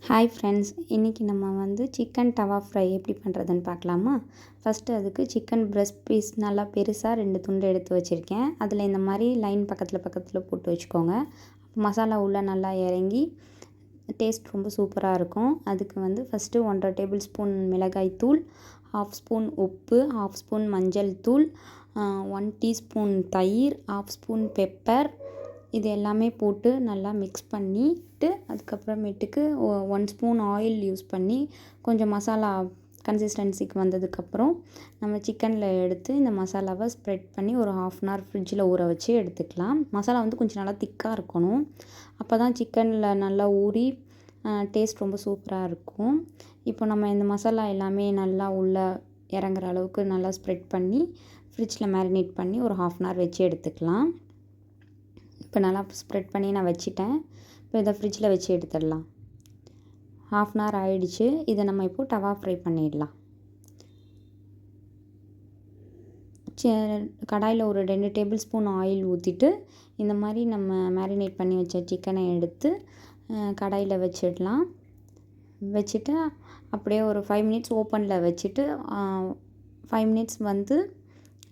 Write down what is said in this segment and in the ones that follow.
Hi friends, இன்றைக்கி நம்ம chicken தவா ஃப்ரை எப்படி பண்ணுறதுன்னு பார்க்கலாமா? ஃபஸ்ட்டு அதுக்கு சிக்கன் பிரஸ்ட் பீஸ் நல்லா பெருசாக 2 துண்டு எடுத்து வச்சுருக்கேன். அதில் இந்த மாதிரி லைன் பக்கத்தில் போட்டு வச்சுக்கோங்க. மசாலா உள்ளே நல்லா இறங்கி டேஸ்ட் ரொம்ப சூப்பராக இருக்கும். அதுக்கு ஃபஸ்ட்டு 1.5 டேபிள் ஸ்பூன் மிளகாய் தூள், 1/2 ஸ்பூன் உப்பு, 1/2 ஸ்பூன் மஞ்சள் தூள், 1 டீஸ்பூன் தயிர், 1/2 ஸ்பூன் பெப்பர், இது எல்லாமே போட்டு நல்லா மிக்ஸ் பண்ணிவிட்டு அதுக்கப்புறமேட்டுக்கு 1 ஸ்பூன் ஆயில் யூஸ் பண்ணி கொஞ்சம் மசாலா கன்சிஸ்டன்சிக்கு வந்ததுக்கப்புறம் நம்ம சிக்கனில் எடுத்து இந்த மசாலாவை ஸ்ப்ரெட் பண்ணி ஒரு 1/2 அன் ஹவர் ஃப்ரிட்ஜில் ஊற வச்சு எடுத்துக்கலாம். மசாலா கொஞ்சம் நல்லா திக்காக இருக்கணும். அப்போ தான் சிக்கனில் நல்லா ஊறி டேஸ்ட் ரொம்ப சூப்பராக இருக்கும். இப்போ நம்ம இந்த மசாலா எல்லாமே நல்லா உள்ளே இறங்குற அளவுக்கு நல்லா ஸ்ப்ரெட் பண்ணி ஃப்ரிட்ஜில் மேரினேட் பண்ணி ஒரு 1/2 அன் ஹவர் வச்சு எடுத்துக்கலாம். இப்போ நல்லா ஸ்ப்ரெட் பண்ணி நான் வச்சுட்டேன். இப்போ இதை ஃப்ரிட்ஜில் வச்சு எடுத்துடலாம். 1/2 அன் ஹவர் ஆகிடுச்சு. இதை நம்ம இப்போது தவா ஃப்ரை பண்ணிடலாம். கடாயில் ஒரு 2 டேபிள் ஸ்பூன் ஆயில் ஊற்றிட்டு இந்த மாதிரி நம்ம மேரினேட் பண்ணி வச்ச சிக்கனை எடுத்து கடாயில் வச்சிடலாம். வச்சுட்டு அப்படியே ஒரு 5 மினிட்ஸ் ஓப்பனில் வச்சுட்டு 5 மினிட்ஸ்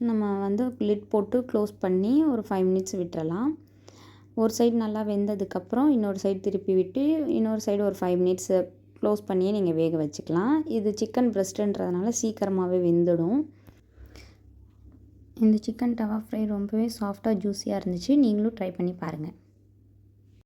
நம்ம லிட் போட்டு க்ளோஸ் பண்ணி ஒரு 5 மினிட்ஸ் விட்டுறலாம். ஒரு சைடு நல்லா வெந்ததுக்கப்புறம் இன்னொரு சைடு திருப்பி விட்டு இன்னொரு சைடு ஒரு 5 மினிட்ஸ் க்ளோஸ் பண்ணியே நீங்கள் வேக வச்சுக்கலாம். இது சிக்கன் பிரஸ்ட்டுன்றதுனால சீக்கிரமாகவே வெந்துடும். இந்த சிக்கன் தவா ஃப்ரை ரொம்பவே சாஃப்டாக ஜூஸியாக இருந்துச்சு. நீங்களும் ட்ரை பண்ணி பாருங்கள்.